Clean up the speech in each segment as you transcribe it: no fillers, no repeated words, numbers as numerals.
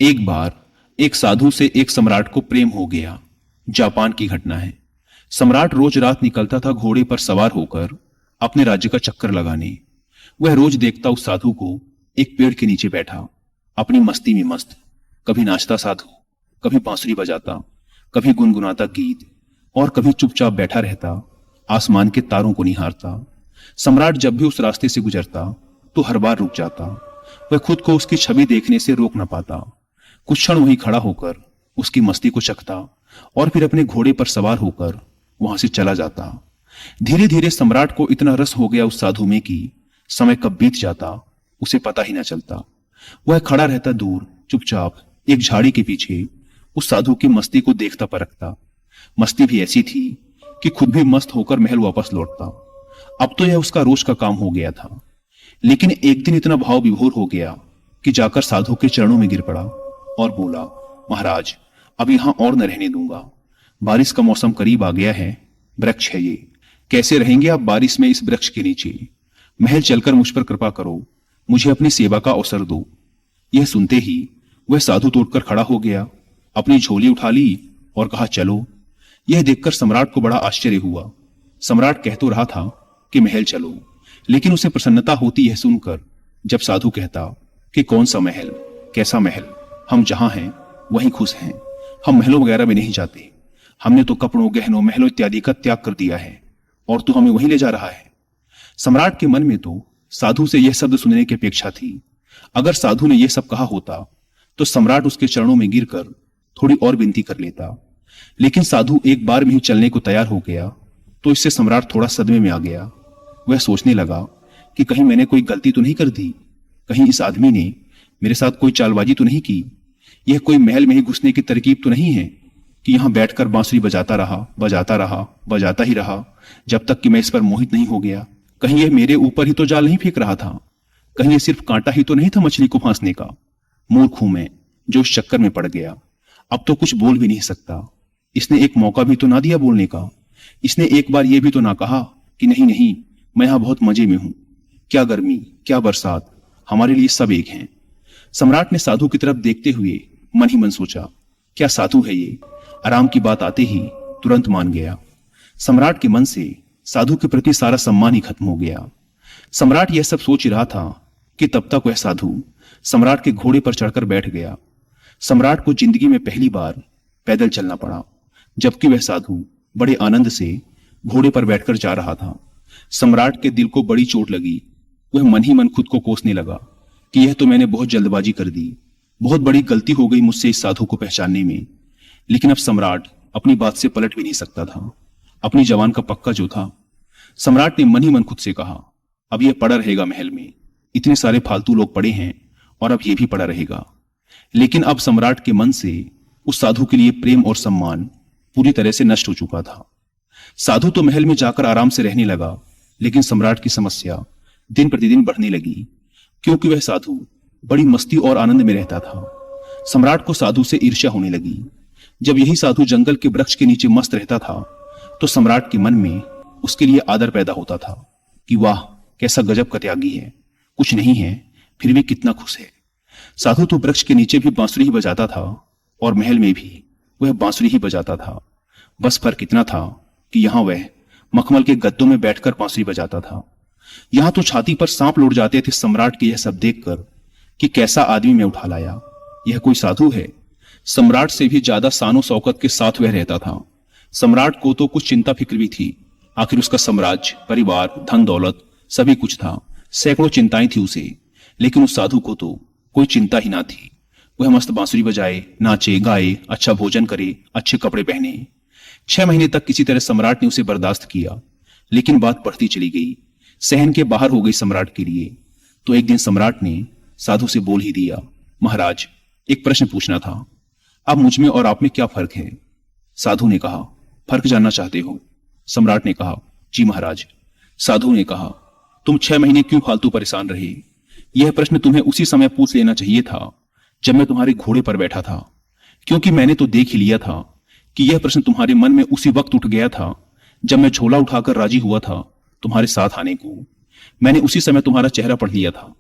एक बार एक साधु से एक सम्राट को प्रेम हो गया। जापान की घटना है। सम्राट रोज रात निकलता था घोड़े पर सवार होकर अपने राज्य का चक्कर लगाने। वह रोज देखता उस साधु को एक पेड़ के नीचे बैठा, अपनी मस्ती में मस्त। कभी नाचता साधु, कभी बांसुरी बजाता, कभी गुनगुनाता गीत, और कभी चुपचाप बैठा रहता, आसमान के तारों को निहारता। सम्राट जब भी उस रास्ते से गुजरता तो हर बार रुक जाता। वह खुद को उसकी छवि देखने से रोक न पाता। कुछ क्षण वहीं खड़ा होकर उसकी मस्ती को चखता और फिर अपने घोड़े पर सवार होकर वहां से चला जाता। धीरे धीरे सम्राट को इतना रस हो गया उस साधु में कि समय कब बीत जाता उसे पता ही न चलता। वह खड़ा रहता दूर चुपचाप एक झाड़ी के पीछे, उस साधु की मस्ती को देखता परखता। मस्ती भी ऐसी थी कि खुद भी मस्त होकर महल वापस लौटता। अब तो यह उसका रोज का काम हो गया था। लेकिन एक दिन इतना भाव विभोर हो गया कि जाकर साधु के चरणों में गिर पड़ा और बोला, महाराज, अब यहां और न रहने दूंगा। बारिश का मौसम करीब आ गया है। वृक्ष है ये, कैसे रहेंगे आप बारिश में इस वृक्ष के नीचे? महल चलकर मुझ पर कृपा करो, मुझे अपनी सेवा का अवसर दो। यह सुनते ही वह साधु तोड़कर खड़ा हो गया, अपनी झोली उठा ली और कहा, चलो। यह देखकर सम्राट को बड़ा आश्चर्य हुआ। सम्राट कह तो रहा था कि महल चलो, लेकिन उसे प्रसन्नता होती यह सुनकर जब साधु कहता कि कौन सा महल, कैसा महल, हम जहां हैं वहीं खुश हैं। हम महलों वगैरह में नहीं जाते। हमने तो कपड़ों, गहनों, महलों इत्यादि का त्याग कर दिया है और तू हमें वहीं ले जा रहा है। सम्राट के मन में तो साधु से यह शब्द सुनने की अपेक्षा थी। अगर साधु ने यह सब कहा होता तो सम्राट उसके चरणों में गिरकर थोड़ी और विनती कर लेता। लेकिन साधु एक बार में ही चलने को तैयार हो गया तो इससे सम्राट थोड़ा सदमे में आ गया। वह सोचने लगा कि कहीं मैंने कोई गलती तो नहीं कर दी, कहीं इस आदमी ने मेरे साथ कोई चालबाजी तो नहीं की। यह कोई महल में ही घुसने की तरकीब तो नहीं है कि यहां बैठकर बांसुरी बजाता ही रहा जब तक कि मैं इस पर मोहित नहीं हो गया। कहीं यह मेरे ऊपर ही तो जाल नहीं फेंक रहा था? कहीं यह सिर्फ कांटा ही तो नहीं था मछली को फांसने का? मूर्ख हूं मैं जो उस चक्कर में पड़ गया। अब तो कुछ बोल भी नहीं सकता। इसने एक मौका भी तो ना दिया बोलने का। इसने एक बार यह भी तो ना कहा कि नहीं नहीं, मैं यहां बहुत मजे में हूं। क्या गर्मी, क्या बरसात, हमारे लिए सब एक हैं। सम्राट ने साधु की तरफ देखते हुए मन ही मन सोचा, क्या साधु है ये? आराम की बात आते ही तुरंत मान गया। सम्राट के मन से साधु के प्रति सारा सम्मान ही खत्म हो गया। सम्राट यह सब सोच रहा था कि तब तक वह साधु सम्राट के घोड़े पर चढ़कर बैठ गया। सम्राट को जिंदगी में पहली बार पैदल चलना पड़ा, जबकि वह साधु बड़े आनंद से घोड़े पर बैठकर जा रहा था। सम्राट के दिल को बड़ी चोट लगी। वह मन ही मन खुद को कोसने लगा कि यह तो मैंने बहुत जल्दबाजी कर दी, बहुत बड़ी गलती हो गई मुझसे इस साधु को पहचानने में। लेकिन अब सम्राट अपनी बात से पलट भी नहीं सकता था। अपनी जवान का पक्का जो था। सम्राट ने मन ही मन खुद से कहा, अब यह पड़ा रहेगा महल में, इतने सारे फालतू लोग पड़े हैं और अब यह भी पड़ा रहेगा। लेकिन अब सम्राट के मन से उस साधु के लिए प्रेम और सम्मान पूरी तरह से नष्ट हो चुका था। साधु तो महल में जाकर आराम से रहने लगा, लेकिन सम्राट की समस्या दिन प्रतिदिन बढ़ने लगी, क्योंकि वह साधु बड़ी मस्ती और आनंद में रहता था। सम्राट को साधु से ईर्ष्या होने लगी। जब यही साधु जंगल के वृक्ष के नीचे मस्त रहता था तो सम्राट के मन में उसके लिए आदर पैदा होता था कि वाह, कैसा गजब का त्यागी है, कुछ नहीं है फिर भी कितना खुश है। साधु तो वृक्ष के नीचे भी बांसुरी ही बजाता था और महल में भी वह बांसुरी ही बजाता था। बस फर्क इतना था कि यहां वह मखमल के गद्दों में बैठकर बांसुरी बजाता था। यहां तो छाती पर सांप लौट जाते थे सम्राट के यह सब देखकर कि कैसा आदमी मैं उठा लाया, यह कोई साधु है। सम्राट से भी ज्यादा शानो शौकत के साथ वह रहता था। सम्राट को तो कुछ चिंता फिक्र भी थी। आखिर उसका साम्राज्य, परिवार, धन दौलत सभी कुछ था। सैकड़ों चिंताएं थी उसे, लेकिन उस साधु को तो कोई चिंता ही ना थी। वह मस्त बांसुरी बजाए, नाचे, गाए, अच्छा भोजन करे, अच्छे कपड़े पहने। 6 महीने तक किसी तरह सम्राट ने उसे बर्दाश्त किया, लेकिन बात बढ़ती चली गई, सहन के बाहर हो गई सम्राट के लिए। तो एक दिन सम्राट ने साधु से बोल ही दिया, महाराज, एक प्रश्न पूछना था। अब मुझ में और आप में क्या फर्क है? साधु ने कहा, फर्क जानना चाहते हो? सम्राट ने कहा, जी महाराज। साधु ने कहा, तुम 6 महीने क्यों फालतू परेशान रहे? यह प्रश्न तुम्हें उसी समय पूछ लेना चाहिए था जब मैं तुम्हारे घोड़े पर बैठा था, क्योंकि मैंने तो देख ही लिया था कि यह प्रश्न तुम्हारे मन में उसी वक्त उठ गया था जब मैं झोला उठाकर राजी हुआ था तुम्हारे साथ आने को। मैंने उसी समय तुम्हारा चेहरा पढ़ लिया था।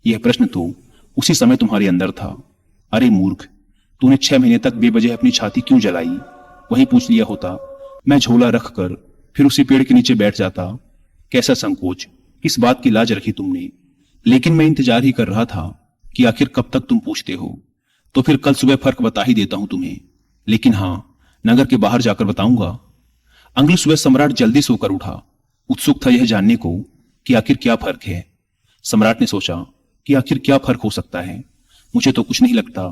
यह प्रश्न तो उसी समय तुम्हारे अंदर था अरे मूर्ख, तूने 6 महीने तक बेवजह अपनी छाती क्यों जलाई? वहीं पूछ लिया होता। मैं झोला रख कर फिर उसी पेड़ के नीचे बैठ जाता। कैसा संकोच, किस बात की लाज रखी तुमने? लेकिन मैं इंतजार ही कर रहा था कि आखिर कब तक तुम पूछते हो। तो फिर कल सुबह फर्क बता ही देता हूं तुम्हें, लेकिन हां, नगर के बाहर जाकर बताऊंगा। अगली सुबह सम्राट जल्दी सोकर उठा। उत्सुक था यह जानने को कि आखिर क्या फर्क है। सम्राट ने सोचा कि आखिर क्या फर्क हो सकता है। मुझे तो कुछ नहीं लगता।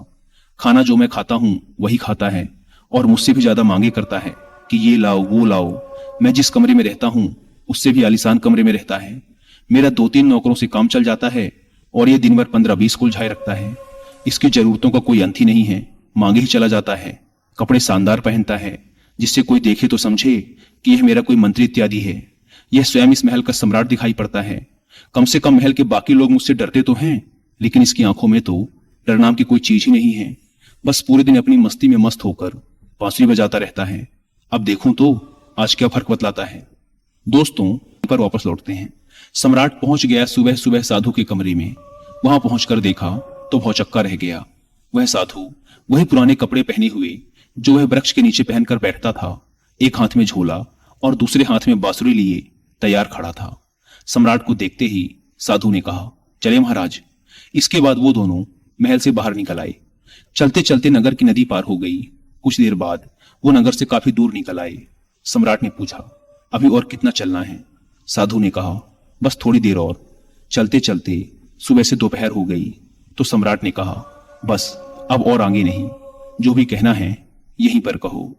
खाना जो मैं खाता हूं वही खाता है और मुझसे भी ज्यादा मांगे करता है कि ये लाओ वो लाओ। मैं जिस कमरे में रहता हूं उससे भी आलीशान कमरे में रहता है। मेरा 2-3 नौकरों से काम चल जाता है और ये दिन भर 15-20 कुलझाए रखता है। इसकी जरूरतों का कोई अंत ही नहीं है, मांगे ही चला जाता है। कपड़े शानदार पहनता है, जिससे कोई देखे तो समझे कि यह मेरा कोई मंत्री इत्यादि है। यह स्वयं इस महल का सम्राट दिखाई पड़ता है। कम से कम महल के बाकी लोग मुझसे डरते तो हैं, लेकिन इसकी आंखों में तो डर नाम की कोई चीज ही नहीं है। बस पूरे दिन अपनी मस्ती में मस्त होकर बांसुरी बजाता रहता है। अब देखूं तो आज क्या फर्क बतलाता है। दोस्तों, पर वापस लौटते हैं। सम्राट पहुंच गया सुबह सुबह साधु के कमरे में। वहां पहुंचकर देखा तो भौचक्का रह गया। वह साधु वही पुराने कपड़े पहने हुए जो वह वृक्ष के नीचे पहनकर बैठता था, एक हाथ में झोला और दूसरे हाथ में बांसुरी लिए तैयार खड़ा था। सम्राट को देखते ही साधु ने कहा, चले महाराज। इसके बाद वो दोनों महल से बाहर निकल आए। चलते चलते नगर की नदी पार हो गई। कुछ देर बाद वो नगर से काफी दूर निकल आए। सम्राट ने पूछा, अभी और कितना चलना है? साधु ने कहा, बस थोड़ी देर और। चलते चलते सुबह से दोपहर हो गई तो सम्राट ने कहा, बस अब और आगे नहीं, जो भी कहना है यहीं पर कहो।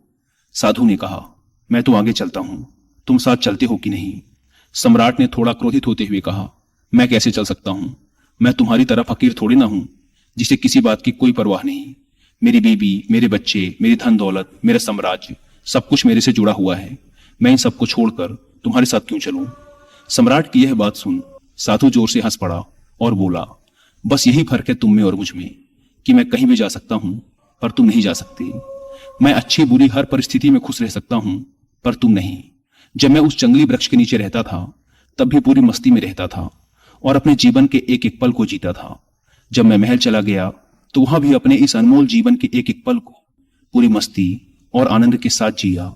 साधु ने कहा, मैं तो आगे चलता हूं, तुम साथ चलते हो कि नहीं? सम्राट ने थोड़ा क्रोधित होते हुए कहा, मैं कैसे चल सकता हूं? मैं तुम्हारी तरह फकीर थोड़ी ना हूं जिसे किसी बात की कोई परवाह नहीं। मेरी बीबी, मेरे बच्चे, मेरी धन दौलत, मेरा साम्राज्य, सब कुछ मेरे से जुड़ा हुआ है। मैं इन सबको छोड़कर तुम्हारे साथ क्यों चलूं? सम्राट की यह बात सुन साधु जोर से हंस पड़ा और बोला, बस यही फर्क है तुम में और मुझ में कि मैं कहीं भी जा सकता हूं पर तुम नहीं जा सकते। मैं अच्छी बुरी हर परिस्थिति में खुश रह सकता हूं पर तुम नहीं। जब मैं उस जंगली वृक्ष के नीचे रहता था तब भी पूरी मस्ती में रहता था और अपने जीवन के एक एक पल को जीता था। जब मैं महल चला गया तो वहां भी अपने इस अनमोल जीवन के एक एक पल को पूरी मस्ती और आनंद के साथ जिया।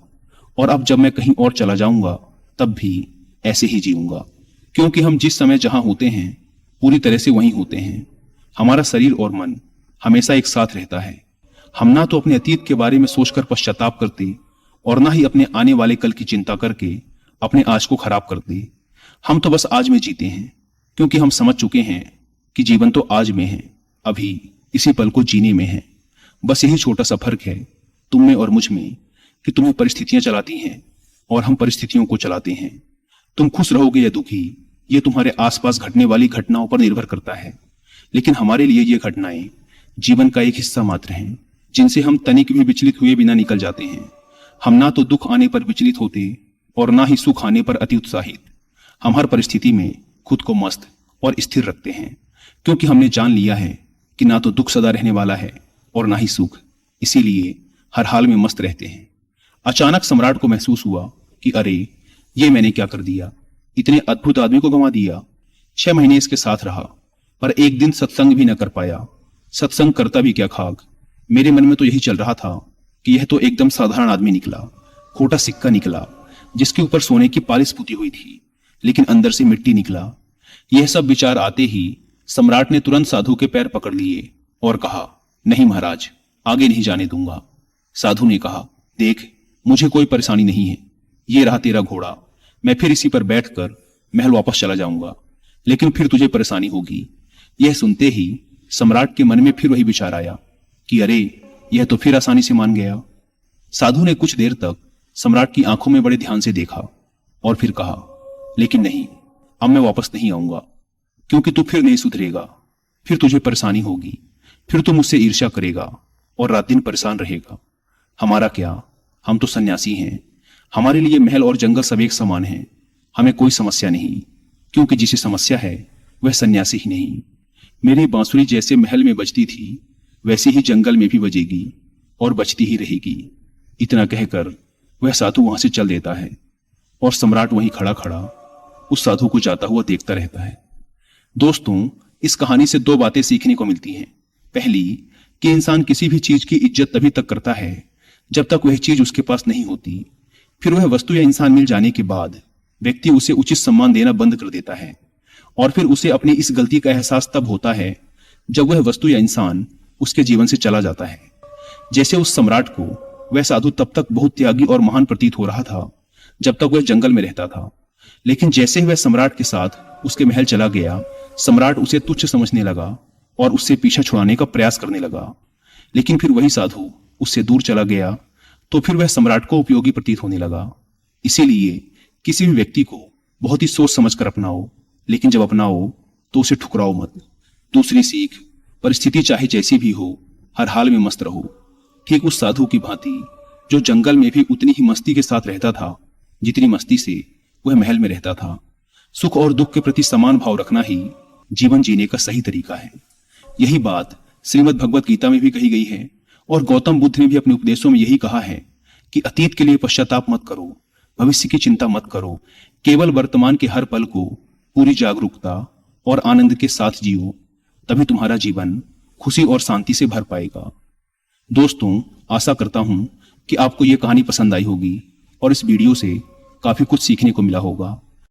और अब जब मैं कहीं और चला जाऊंगा तब भी ऐसे ही जीऊंगा, क्योंकि हम जिस समय जहां होते हैं पूरी तरह से वहीं होते हैं। हमारा शरीर और मन हमेशा एक साथ रहता है। हम ना तो अपने अतीत के बारे में सोचकर पश्चाताप करते और ना ही अपने आने वाले कल की चिंता करके अपने आज को खराब करते। हम तो बस आज में जीते हैं, क्योंकि हम समझ चुके हैं कि जीवन तो आज में है, अभी इसी पल को जीने में है। बस यही छोटा सा फर्क है तुम में और मुझ में कि तुम्हें परिस्थितियां चलाती हैं और हम परिस्थितियों को चलाते हैं। तुम खुश रहोगे या दुखी, ये तुम्हारे आसपास घटने वाली घटनाओं पर निर्भर करता है। लेकिन हमारे लिए ये घटनाएं जीवन का एक हिस्सा मात्र हैं, जिनसे हम तनिक भी विचलित हुए बिना निकल जाते हैं। हम ना तो दुख आने पर विचलित होते और ना ही सुख आने पर अति उत्साहित। हम हर परिस्थिति में खुद को मस्त और स्थिर रखते हैं, क्योंकि हमने जान लिया है कि ना तो दुख सदा रहने वाला है और ना ही सुख, इसीलिए हर हाल में मस्त रहते हैं। अचानक सम्राट को महसूस हुआ कि अरे, ये मैंने क्या कर दिया? इतने अद्भुत आदमी को गंवा दिया। 6 महीने इसके साथ रहा पर एक दिन सत्संग भी न कर पाया। सत्संग करता भी क्या खाक। मेरे मन में तो यही चल रहा था कि यह तो एकदम साधारण आदमी निकला, खोटा सिक्का निकला जिसके ऊपर सोने की पालिश पुती हुई थी, लेकिन अंदर से मिट्टी निकला। यह सब विचार आते ही सम्राट ने तुरंत साधु के पैर पकड़ लिए और कहा, नहीं महाराज, आगे नहीं जाने दूंगा। साधु ने कहा, देख, मुझे कोई परेशानी नहीं है। ये रहा तेरा घोड़ा, मैं फिर इसी पर बैठकर महल वापस चला जाऊंगा, लेकिन फिर तुझे परेशानी होगी। यह सुनते ही सम्राट के मन में फिर वही विचार आया कि अरे, यह तो फिर आसानी से मान गया। साधु ने कुछ देर तक सम्राट की आंखों में बड़े ध्यान से देखा और फिर कहा, लेकिन नहीं, अब मैं वापस नहीं आऊंगा, क्योंकि तू फिर नहीं सुधरेगा। फिर तुझे परेशानी होगी, फिर तू मुझसे ईर्ष्या करेगा और रात दिन परेशान रहेगा। हमारा क्या, हम तो सन्यासी हैं। हमारे लिए महल और जंगल सब एक समान हैं। हमें कोई समस्या नहीं, क्योंकि जिसे समस्या है वह सन्यासी ही नहीं। मेरी बांसुरी जैसे महल में बजती थी वैसे ही जंगल में भी बजेगी और बजती ही रहेगी। इतना कहकर वह साधु वहां से चल देता है और सम्राट वहीं खड़ा खड़ा उस साधु को जाता हुआ देखता रहता है। दोस्तों, इस कहानी से 2 बातें सीखने को मिलती हैं। पहली कि इंसान किसी भी चीज की इज्जत तभी तक करता है जब तक वह चीज उसके पास नहीं होती। फिर वह वस्तु या इंसान मिल जाने के बाद व्यक्ति उसे उचित सम्मान देना बंद कर देता है और फिर उसे अपनी इस गलती का एहसास तब होता है जब वह वस्तु या इंसान उसके जीवन से चला जाता है। जैसे उस सम्राट को वह साधु तब तक बहुत त्यागी और महान प्रतीत हो रहा था जब तक वह जंगल में रहता था, लेकिन जैसे ही वह सम्राट के साथ उसके महल चला गया, सम्राट उसे तुच्छ समझने लगा और उससे पीछा छुड़ाने का प्रयास करने लगा। लेकिन फिर वही साधु उससे दूर चला गया तो फिर वह सम्राट को उपयोगी प्रतीत होने लगा। इसीलिए किसी भी व्यक्ति को बहुत ही सोच समझकर अपनाओ, लेकिन जब अपनाओ तो उसे ठुकराओ मत। दूसरी सीख, परिस्थिति चाहे जैसी भी हो, हर हाल में मस्त रहो, ठीक उस साधु की भांति जो जंगल में भी उतनी ही मस्ती के साथ रहता था जितनी मस्ती से वह महल में रहता था। सुख और दुख के प्रति समान भाव रखना ही जीवन जीने का सही तरीका है। यही बात श्रीमद् भगवत गीता में भी कही गई है और गौतम बुद्ध ने भी अपने उपदेशों में यही कहा है कि अतीत के लिए पश्चाताप मत करो, भविष्य की चिंता मत करो, केवल वर्तमान के हर पल को पूरी जागरूकता और आनंद के साथ जियो, तभी तुम्हारा जीवन खुशी और शांति से भर पाएगा। दोस्तों, आशा करता हूं कि आपको यह कहानी पसंद आई होगी और इस वीडियो से काफी कुछ सीखने को मिला होगा।